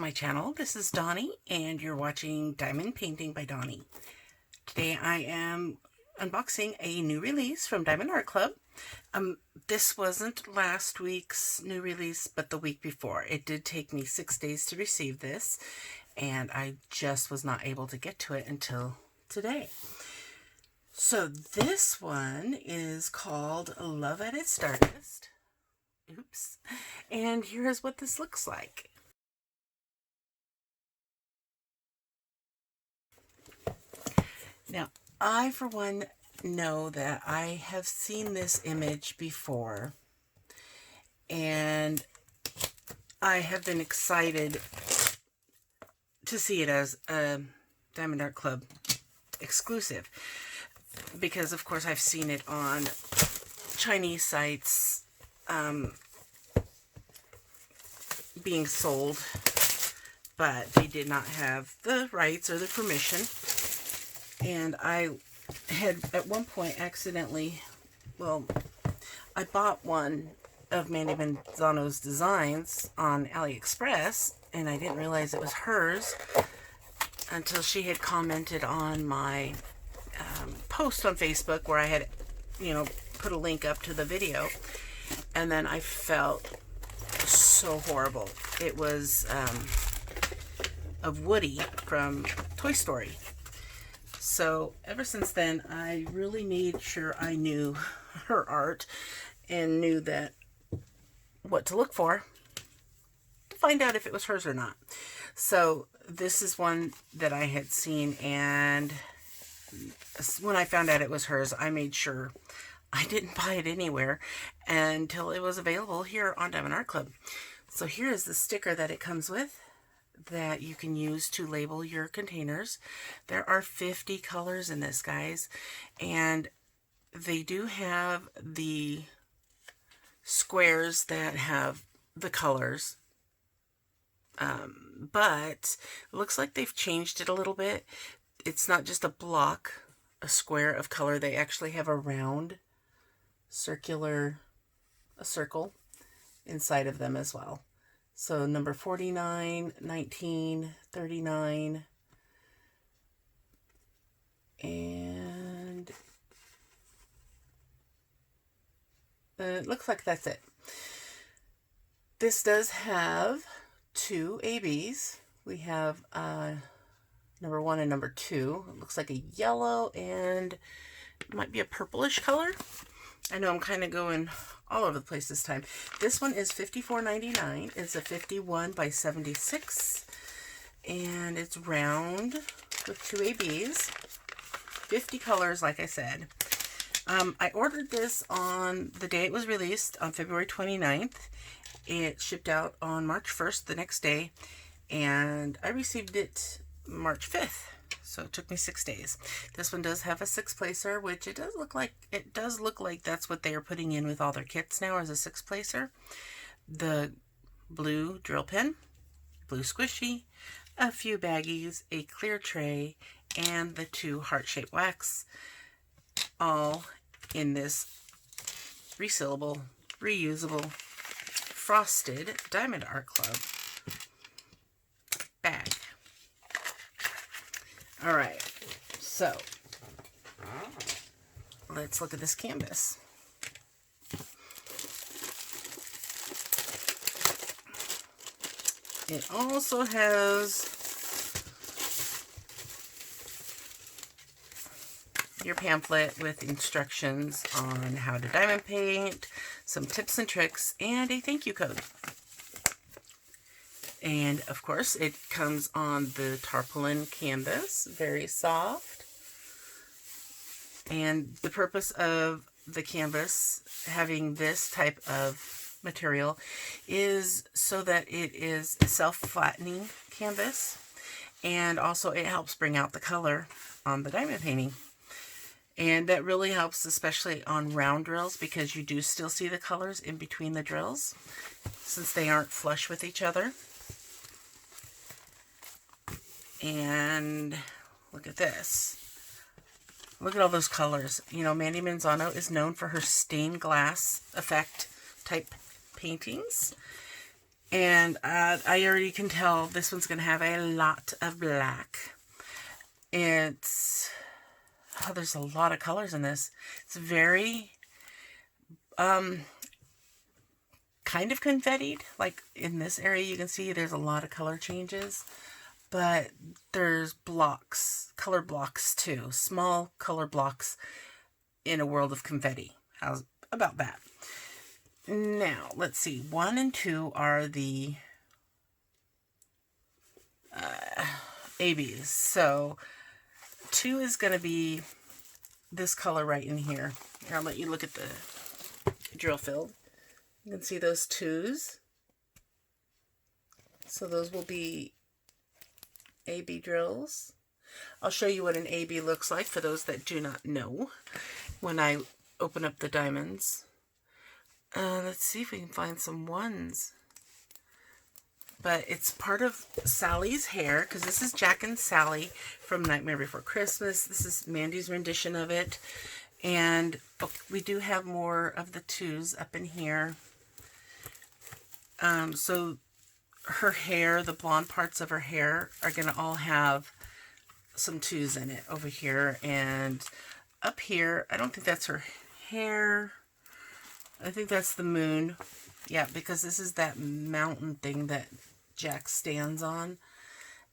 to my channel. This is Donnie and you're watching Diamond Painting by Donnie. Today I am unboxing a new release from Diamond Art Club. This wasn't last week's new release, but the week before. It did take me 6 days to receive this, and I just was not able to get to it until today. So this one is called Love at its Darkest. Oops. And here's what this looks like. Now, I, for one, know that I have seen this image before, and I have been excited to see it as a Diamond Art Club exclusive, because, of course, I've seen it on Chinese sites being sold, but they did not have the rights or the permission. And I had at one point accidentally, I bought one of Mandy Manzano's designs on AliExpress, and I didn't realize it was hers until she had commented on my post on Facebook where I had, put a link up to the video, and then I felt so horrible. It was of Woody from Toy Story. So ever since then, I really made sure I knew her art and knew that what to look for to find out if it was hers or not. So this is one that I had seen, and when I found out it was hers, I made sure I didn't buy it anywhere until it was available here on Diamond Art Club. So here is the sticker that it comes with, that you can use to label your containers. There are 50 colors in this, guys, and they do have the squares that have the colors, but it looks like they've changed it a little bit. It's not just a block, a square of color. They actually have a round circle inside of them as well. So number 49, 19, 39, and it looks like that's it. This does have two ABs. We have number 1 and number 2. It looks like a yellow and it might be a purplish color. I know I'm kind of going all over the place this time. This one is $54.99. It's a 51 by 76, and it's round with two ABs. 50 colors, like I said. I ordered this on the day it was released, on February 29th. It shipped out on March 1st, the next day, and I received it March 5th. So it took me 6 days. This one does have a 6-placer, which it does look like that's what they are putting in with all their kits now, as a 6-placer. The blue drill pen, blue squishy, a few baggies, a clear tray, and the 2 heart-shaped wax, all in this resealable, reusable, frosted Diamond Art Club bag. All right, so let's look at this canvas. It also has your pamphlet with instructions on how to diamond paint, some tips and tricks, and a thank you code. And, of course, it comes on the tarpaulin canvas, very soft. And the purpose of the canvas having this type of material is so that it is a self-flattening canvas, and also it helps bring out the color on the diamond painting. And that really helps, especially on round drills, because you do still see the colors in between the drills, since they aren't flush with each other. And look at this. Look at all those colors. Mandy Manzano is known for her stained glass effect type paintings. And I already can tell this one's going to have a lot of black. It's, oh, there's a lot of colors in this. It's very, kind of confettied. Like in this area, you can see there's a lot of color changes. But there's blocks, color blocks too. Small color blocks in a world of confetti. How's about that? Now, let's see. 1 and 2 are the ABs. So 2 is going to be this color right in here. Here, I'll let you look at the drill field. You can see those 2s. So those will be AB drills. I'll show you what an AB looks like for those that do not know when I open up the diamonds. Let's see if we can find some 1s. But it's part of Sally's hair, because this is Jack and Sally from Nightmare Before Christmas. This is Mandy's rendition of it. And we do have more of the 2s up in here. So her hair, the blonde parts of her hair, are going to all have some 2s in it over here. And up here, I don't think that's her hair. I think that's the moon. Yeah, because this is that mountain thing that Jack stands on.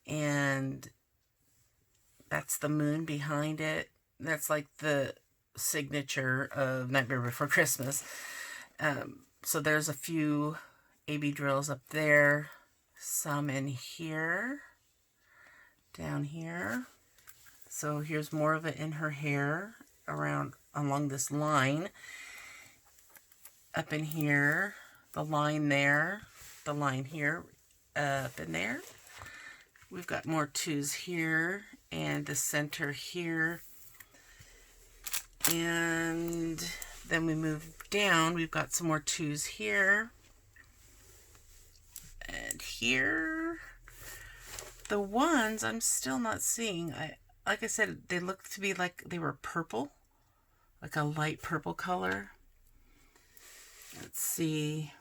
And that's the moon behind it. That's like the signature of Nightmare Before Christmas. So there's a few AB drills up there. Some in here. Down here. So here's more of it in her hair around along this line. Up in here, the line there, the line here, up in there. We've got more 2s here, and the center here. And then we move down, we've got some more 2s here. And here. The 1s I'm still not seeing. Like I said, they look to be like they were purple. Like a light purple color. Let's see.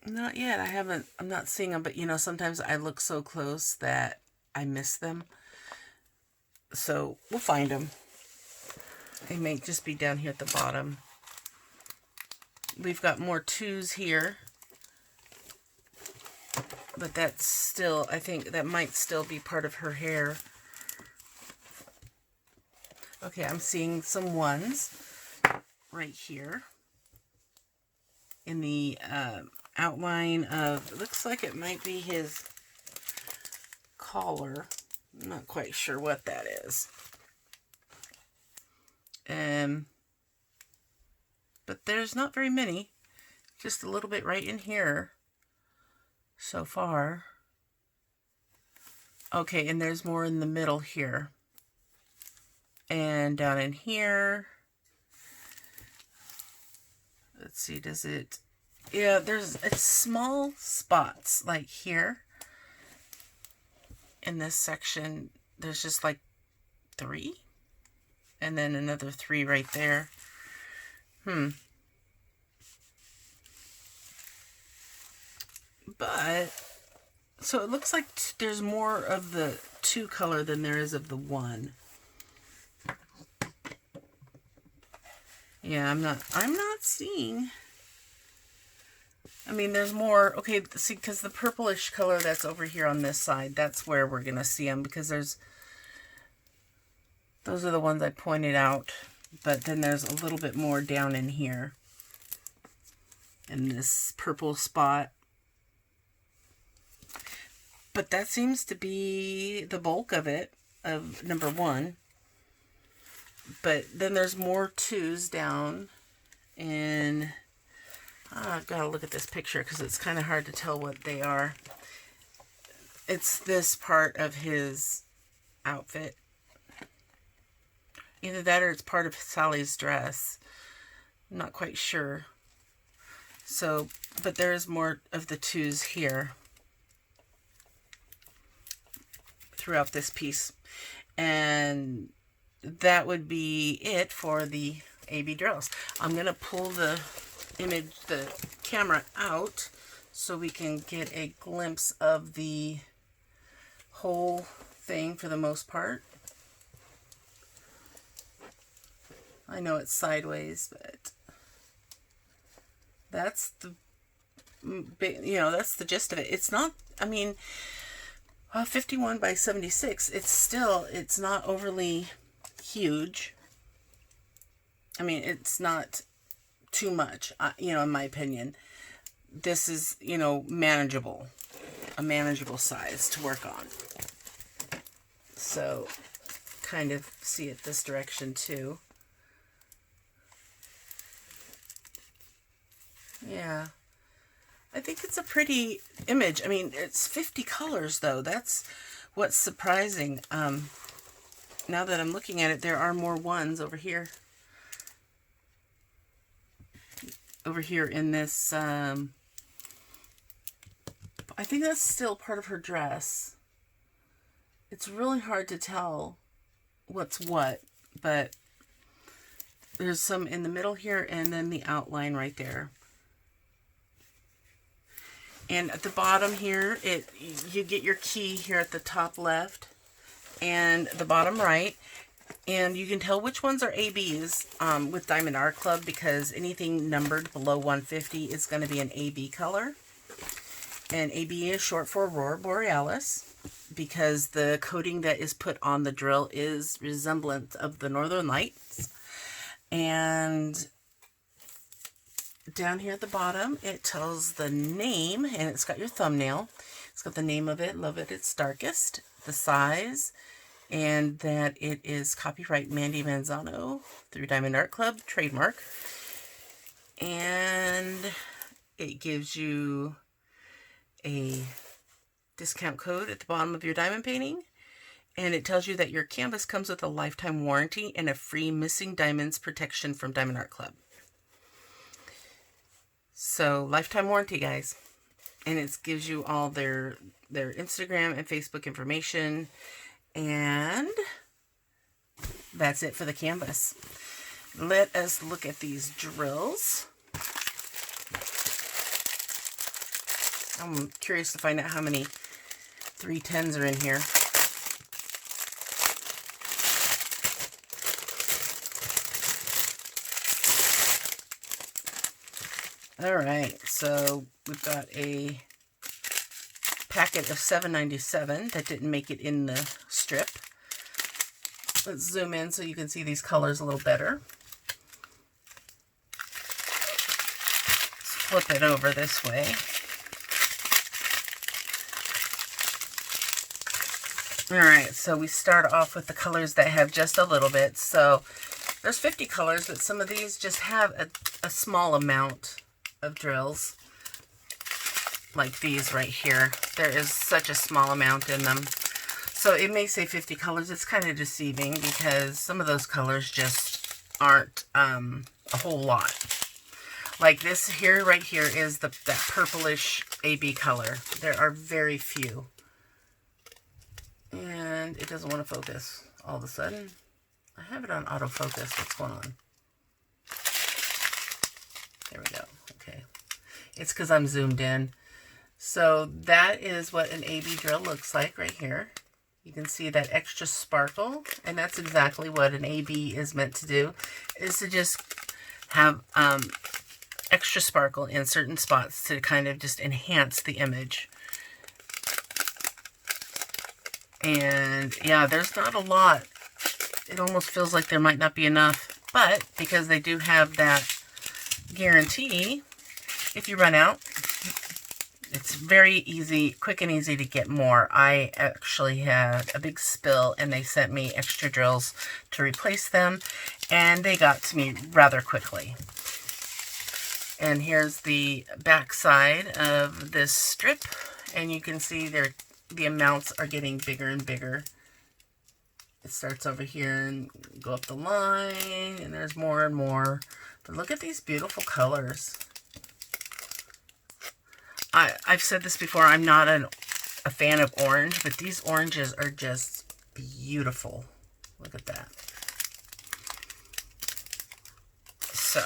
Not yet. I'm not seeing them, but you know, sometimes I look so close that I miss them. So we'll find them. They may just be down here at the bottom. We've got more 2s here. But that's still, I think that might still be part of her hair. Okay, I'm seeing some 1s right here in the outline of, it looks like it might be his collar. I'm not quite sure what that is. But there's not very many, just a little bit right in here so far. Okay, and there's more in the middle here. And down in here, let's see, does it, yeah, it's small spots like here. In this section, there's just like 3. And then another 3 right there. But, so it looks like there's more of the 2 color than there is of the 1. Yeah, I'm not seeing. I mean, there's more. Okay, see, because the purplish color that's over here on this side, that's where we're going to see them, because those are the ones I pointed out. But then there's a little bit more down in here. In this purple spot. But that seems to be the bulk of it, of number 1. But then there's more 2s down, and I've got to look at this picture because it's kind of hard to tell what they are. It's this part of his outfit. Either that or it's part of Sally's dress. I'm not quite sure. So, but there's more of the 2s here throughout this piece. And that would be it for the AB drills. I'm going to pull the image the camera out so we can get a glimpse of the whole thing for the most part. I know it's sideways, but that's the, that's the gist of it. It's not, I mean, 51 by 76, it's not overly huge. I mean, it's not too much, in my opinion. This is, manageable, a manageable size to work on. So, kind of see it this direction too. Yeah. I think it's a pretty image. I mean, it's 50 colors, though. That's what's surprising. Now that I'm looking at it, there are more ones over here. Over here in this, I think that's still part of her dress. It's really hard to tell what's what, but there's some in the middle here and then the outline right there. And at the bottom here, you get your key here at the top left and the bottom right. And you can tell which ones are ABs with Diamond Art Club, because anything numbered below 150 is going to be an AB color. And AB is short for Aurora Borealis, because the coating that is put on the drill is resemblant of the Northern Lights. And down here at the bottom, it tells the name, and it's got your thumbnail. It's got the name of it, Love It Its Darkest, the size, and that it is copyright Mandy Manzano through Diamond Art Club, trademark. And it gives you a discount code at the bottom of your diamond painting. And it tells you that your canvas comes with a lifetime warranty and a free missing diamonds protection from Diamond Art Club. So, lifetime warranty, guys. And it gives you all their Instagram and Facebook information. And that's it for the canvas. Let us look at these drills. I'm curious to find out how many 310s are in here. Alright, so we've got a packet of $7.97 that didn't make it in the strip. Let's zoom in so you can see these colors a little better. Let's flip it over this way. Alright, so we start off with the colors that have just a little bit. So there's 50 colors, but some of these just have a small amount of drills, like these right here. There is such a small amount in them, so it may say 50 colors. It's kind of deceiving because some of those colors just aren't a whole lot. Like this here, right here, is that purplish AB color. There are very few, and it doesn't want to focus all of a sudden. I have it on autofocus. What's going on? There we go. Okay. It's because I'm zoomed in. So that is what an AB drill looks like right here. You can see that extra sparkle, and that's exactly what an AB is meant to do, is to just have extra sparkle in certain spots to kind of just enhance the image. And yeah, there's not a lot. It almost feels like there might not be enough, but because they do have that guarantee, if you run out, it's very easy, quick and easy to get more. I actually had a big spill and they sent me extra drills to replace them, and they got to me rather quickly. And here's the back side of this strip, and you can see the amounts are getting bigger and bigger. It starts over here and go up the line, and there's more and more. But look at these beautiful colors. I've said this before, I'm not a fan of orange, but these oranges are just beautiful. Look at that. So,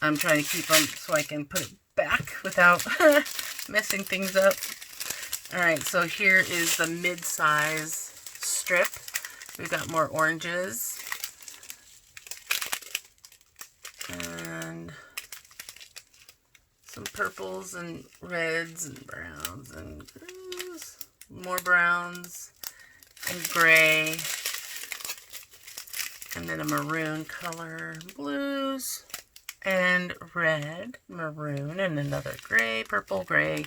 I'm trying to keep them so I can put it back without messing things up. Alright, so here is the mid-size strip. We've got more oranges. And some purples and reds and browns and blues. More browns and gray. And then a maroon color, blues and red, maroon, and another gray, purple, gray,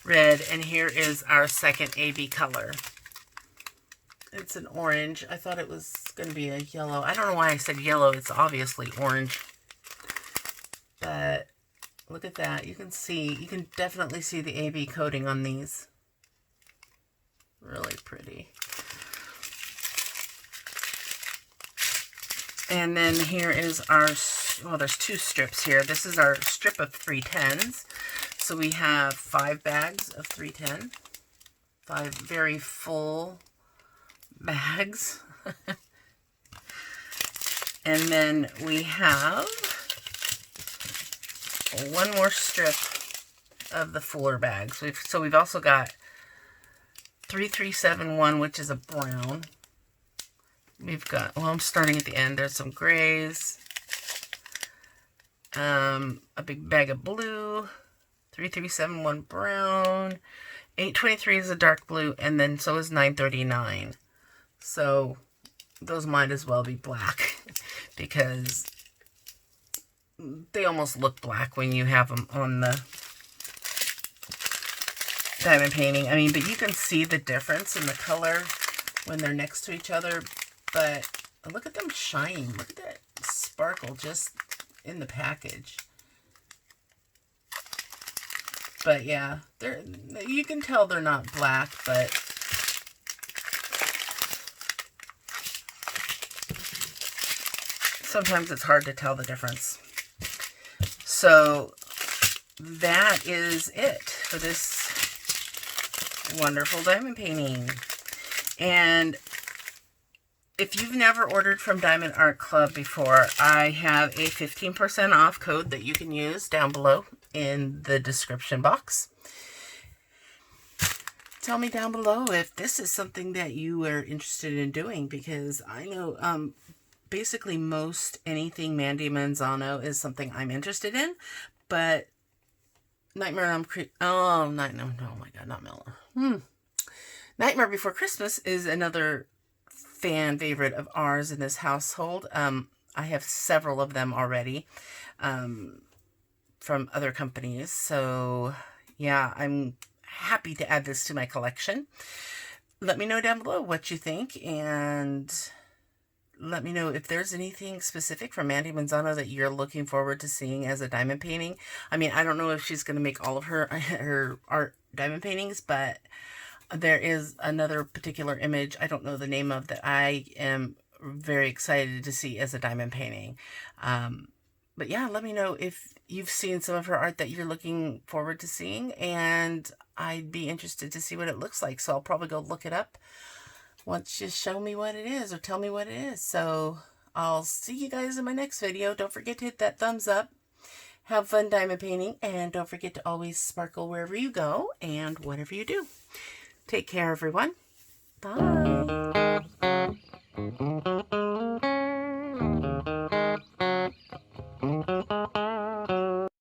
red. And here is our second AB color. It's an orange. I thought it was going to be a yellow. I don't know why I said yellow. It's obviously orange. But look at that. You can definitely see the AB coating on these. Really pretty. And then here is our, well, there's two strips here. This is our strip of 310s. So we have 5 bags of 310. 5 very full bags. And then we have one more strip of the fuller bags. So we've also got 3371, which is a brown. We've got, well, I'm starting at the end. There's some grays. A big bag of blue. 3371 brown. 823 is a dark blue. And then so is 939. So those might as well be black because they almost look black when you have them on the diamond painting. I mean, but you can see the difference in the color when they're next to each other. But look at them shine. Look at that sparkle just in the package. But yeah, you can tell they're not black, but sometimes it's hard to tell the difference. So that is it for this wonderful diamond painting. And if you've never ordered from Diamond Art Club before, I have a 15% off code that you can use down below in the description box. Tell me down below if this is something that you are interested in doing, because I know basically most anything Mandy Manzano is something I'm interested in, but Nightmare on oh my God, not Miller. Nightmare Before Christmas is another fan favorite of ours in this household. I have several of them already from other companies. So yeah, I'm happy to add this to my collection. Let me know down below what you think, and let me know if there's anything specific from Mandy Manzano that you're looking forward to seeing as a diamond painting. I mean, I don't know if she's going to make all of her art diamond paintings, but there is another particular image I don't know the name of that I am very excited to see as a diamond painting. But yeah, let me know if you've seen some of her art that you're looking forward to seeing, and I'd be interested to see what it looks like. So I'll probably go look it up once you show me what it is or tell me what it is. So I'll see you guys in my next video. Don't forget to hit that thumbs up. Have fun diamond painting, and don't forget to always sparkle wherever you go and whatever you do. Take care, everyone. Bye.